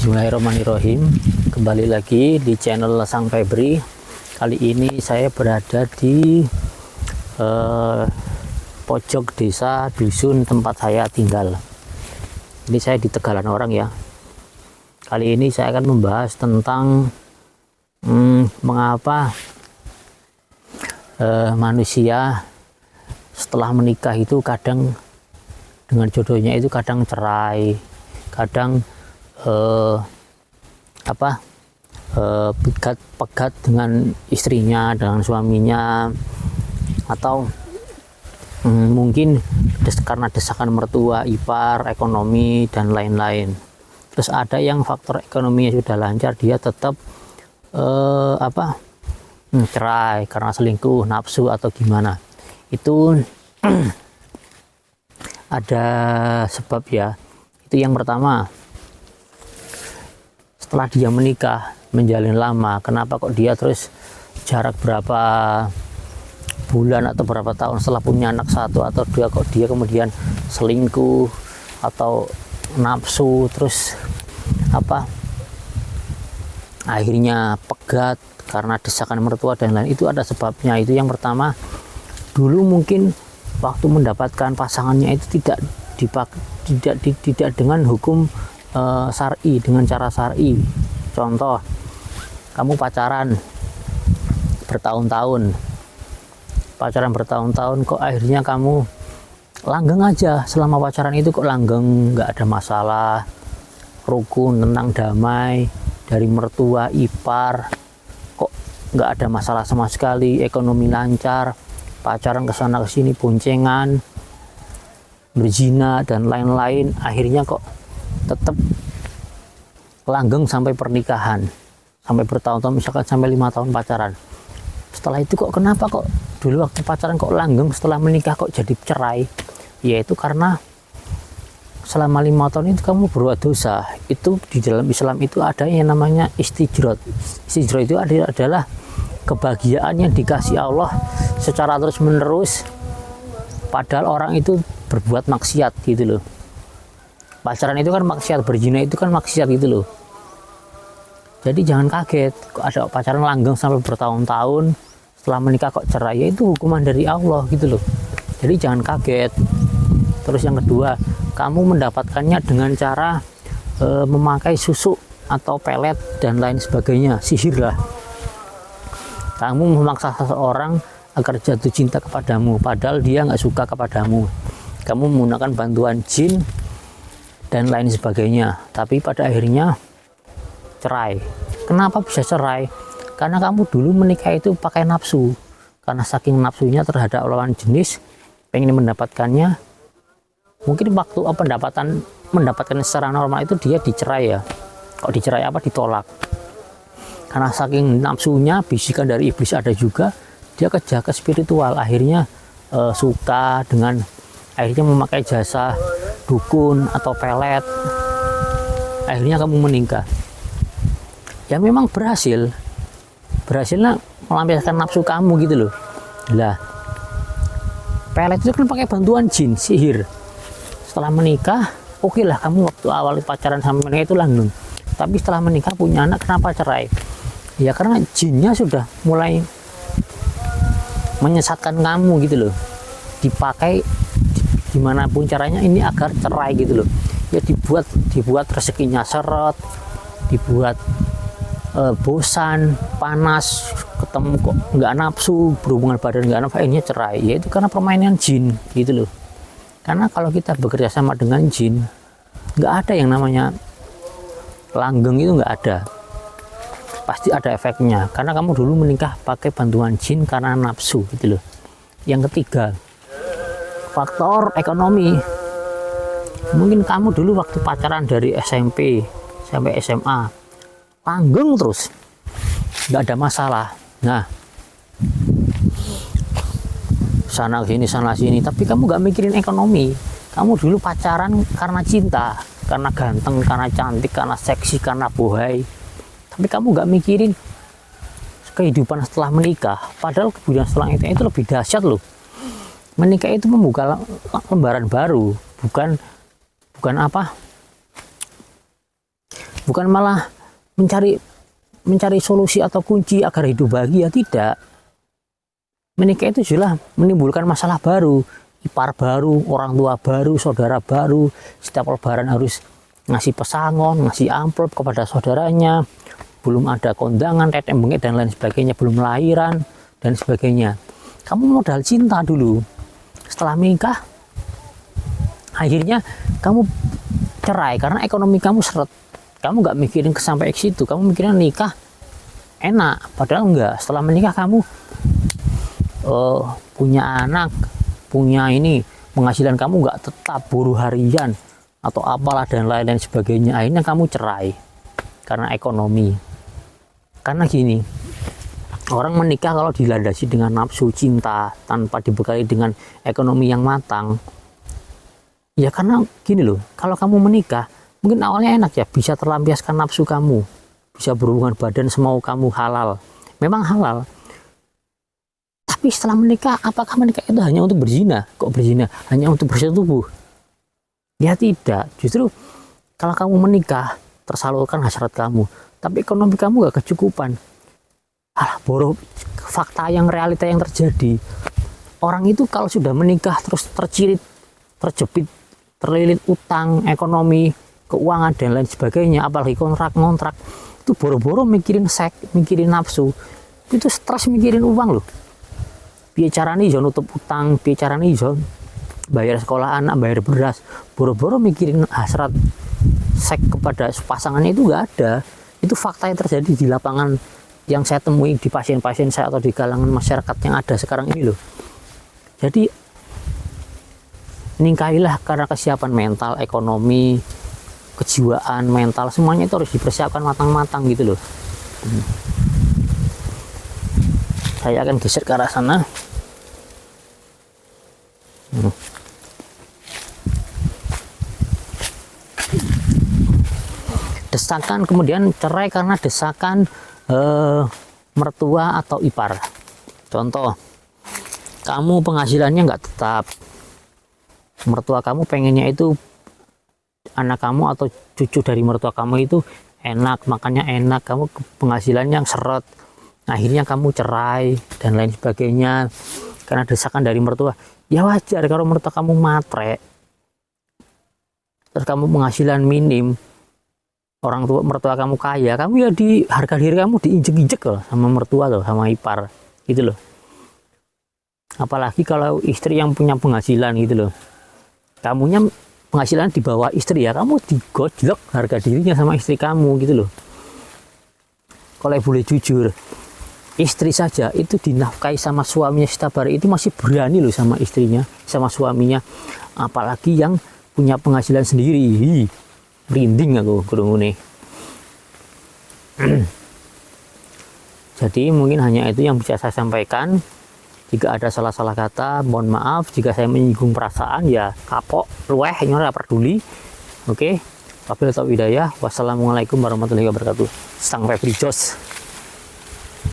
Bismillahirrahmanirrahim. Kembali lagi di channel Sang Febri. Kali ini saya berada di pojok desa dusun tempat saya tinggal. Ini saya di Tegalan Orang ya. Kali ini saya akan membahas tentang mengapa manusia setelah menikah itu kadang dengan jodohnya itu kadang cerai, kadang pegat dengan istrinya, dengan suaminya, atau mungkin karena desakan mertua, ipar, ekonomi dan lain-lain. Terus ada yang faktor ekonominya sudah lancar, dia tetap cerai karena selingkuh, nafsu atau gimana. Itu ada sebab ya. Itu yang pertama. Setelah dia menikah, menjalin lama, kenapa kok dia terus jarak berapa bulan atau berapa tahun setelah punya anak satu atau dua kok dia kemudian selingkuh atau nafsu, terus akhirnya pegat karena desakan mertua dan lain. Itu ada sebabnya. Itu yang pertama. Dulu mungkin waktu mendapatkan pasangannya itu tidak dengan hukum syar'i, dengan cara syar'i. Contoh, kamu pacaran bertahun-tahun kok akhirnya kamu langgeng aja. Selama pacaran itu kok langgeng, nggak ada masalah, rukun, tenang, damai dari mertua, ipar, kok nggak ada masalah sama sekali, ekonomi lancar, pacaran kesana kesini, boncengan, berzina dan lain-lain, akhirnya kok tetap langgeng sampai pernikahan, sampai bertahun-tahun, misalkan sampai 5 tahun pacaran. Setelah itu kok kenapa kok dulu waktu pacaran kok langgeng, setelah menikah kok jadi cerai? Yaitu karena selama 5 tahun itu kamu berbuat dosa. Itu di dalam Islam itu ada yang namanya istijrot. Istijrot itu adalah kebahagiaan yang dikasih Allah secara terus menerus, padahal orang itu berbuat maksiat gitu loh. Pacaran itu kan maksiat, berzina itu kan maksiat gitu loh. Jadi jangan kaget kok ada pacaran langgeng sampai bertahun-tahun, setelah menikah kok cerai. Ya itu hukuman dari Allah gitu loh. Jadi jangan kaget. Terus yang kedua, kamu mendapatkannya dengan cara memakai susu atau pelet dan lain sebagainya, sihir lah. Kamu memaksa seseorang agar jatuh cinta kepadamu, padahal dia nggak suka kepadamu. Kamu menggunakan bantuan jin dan lain sebagainya, tapi pada akhirnya cerai. Kenapa bisa cerai? Karena kamu dulu menikah itu pakai nafsu, karena saking nafsunya terhadap lawan jenis, pengen mendapatkannya. Mungkin waktu mendapatkan secara normal itu dia dicerai ya. Kok dicerai ditolak? Karena saking nafsunya, bisikan dari iblis ada juga, dia kerja ke spiritual, akhirnya suka dengan akhirnya memakai jasa dukun atau pelet, akhirnya kamu menikah. Ya memang berhasilnya melampiaskan nafsu kamu gitu loh. Lah, pelet itu kan pakai bantuan jin, sihir. Setelah menikah, oke lah, kamu waktu awal pacaran sama menikah itu langgeng, tapi setelah menikah punya anak, kenapa cerai? Ya karena jinnya sudah mulai menyesatkan kamu gitu loh, dipakai gimana pun caranya ini agar cerai gitu loh. Ya dibuat rezekinya seret, dibuat bosan, panas, ketemu kok nggak nafsu, berhubungan badan nggak nafsu, akhirnya cerai. Ya itu karena permainan jin gitu loh. Karena kalau kita bekerja sama dengan jin, nggak ada yang namanya langgeng, itu nggak ada. Pasti ada efeknya, karena kamu dulu menikah pakai bantuan jin karena nafsu gitu loh. Yang ketiga, faktor ekonomi. Mungkin kamu dulu waktu pacaran dari SMP sampai SMA langgeng terus, nggak ada masalah. Nah, sana sini, tapi kamu nggak mikirin ekonomi. Kamu dulu pacaran karena cinta, karena ganteng, karena cantik, karena seksi, karena bohai. Tapi kamu nggak mikirin kehidupan setelah menikah. Padahal kemudian setelah itu lebih dahsyat loh. Menikah itu membuka lembaran baru, bukan bukan malah mencari solusi atau kunci agar hidup bahagia, tidak. Menikah itu jelas menimbulkan masalah baru, ipar baru, orang tua baru, saudara baru. Setiap lebaran harus ngasih pesangon, ngasih amplop kepada saudaranya, belum ada kondangan, tetek bengek dan lain sebagainya, belum lahiran dan sebagainya. Kamu modal cinta dulu, setelah menikah akhirnya kamu cerai karena ekonomi kamu seret. Kamu nggak mikirin sampai ke situ, kamu mikirin nikah enak, padahal enggak. Setelah menikah kamu punya anak, punya ini, penghasilan kamu nggak tetap, buruh harian atau apalah dan lain-lain sebagainya. Akhirnya kamu cerai karena ekonomi. Karena gini, orang menikah kalau dilandasi dengan nafsu cinta tanpa dibekali dengan ekonomi yang matang, ya karena gini loh, kalau kamu menikah mungkin awalnya enak ya, bisa terlampiaskan nafsu kamu, bisa berhubungan badan semau kamu, halal, memang halal. Tapi setelah menikah, apakah menikah itu hanya untuk berzina? Kok berzina? Hanya untuk bersetubuh? Ya tidak. Justru kalau kamu menikah, tersalurkan hasrat kamu, tapi ekonomi kamu gak kecukupan. Alah, bodoh. Fakta yang realita yang terjadi, orang itu kalau sudah menikah terus tercirit, terjepit, terlilit utang, ekonomi, keuangan dan lain sebagainya, apalagi kontrak-kontrak, itu boro-boro mikirin seks, mikirin nafsu, itu stres mikirin uang loh. Bicara nih iso nutup utang, bicara nih iso bayar sekolah anak, bayar beras, boro-boro mikirin hasrat seks kepada pasangannya, itu nggak ada. Itu fakta yang terjadi di lapangan yang saya temui di pasien-pasien saya atau di kalangan masyarakat yang ada sekarang ini loh. Jadi nikahilah karena kesiapan mental, ekonomi, kejiwaan, mental, semuanya itu harus dipersiapkan matang-matang gitu loh. Saya akan geser ke arah sana. Desakan, kemudian cerai karena desakan mertua atau ipar. Contoh, kamu penghasilannya nggak tetap, mertua kamu pengennya itu anak kamu atau cucu dari mertua kamu itu enak, makannya enak, kamu penghasilannya seret, akhirnya kamu cerai dan lain sebagainya karena desakan dari mertua. Ya wajar kalau mertua kamu matre, terus kamu penghasilan minim, orang tua mertua kamu kaya, kamu ya di harga diri kamu diinjek-injek loh sama mertua loh, sama ipar gitu loh. Apalagi kalau istri yang punya penghasilan gitu loh, kamunya penghasilan di bawah istri, ya kamu digojlok harga dirinya sama istri kamu gitu loh. Kalau boleh jujur, istri saja itu dinafkahi sama suaminya setiap hari itu masih berani loh sama istrinya, sama suaminya, apalagi yang punya penghasilan sendiri. Merinding aku kerungu nih. Jadi mungkin hanya itu yang bisa saya sampaikan. Jika ada salah-salah kata, mohon maaf. Jika saya menyinggung perasaan, ya kapok, luweh, nyora, peduli. Oke, wabillahi taufiq hidayah. Wassalamualaikum warahmatullahi wabarakatuh. Sang Febri Jos.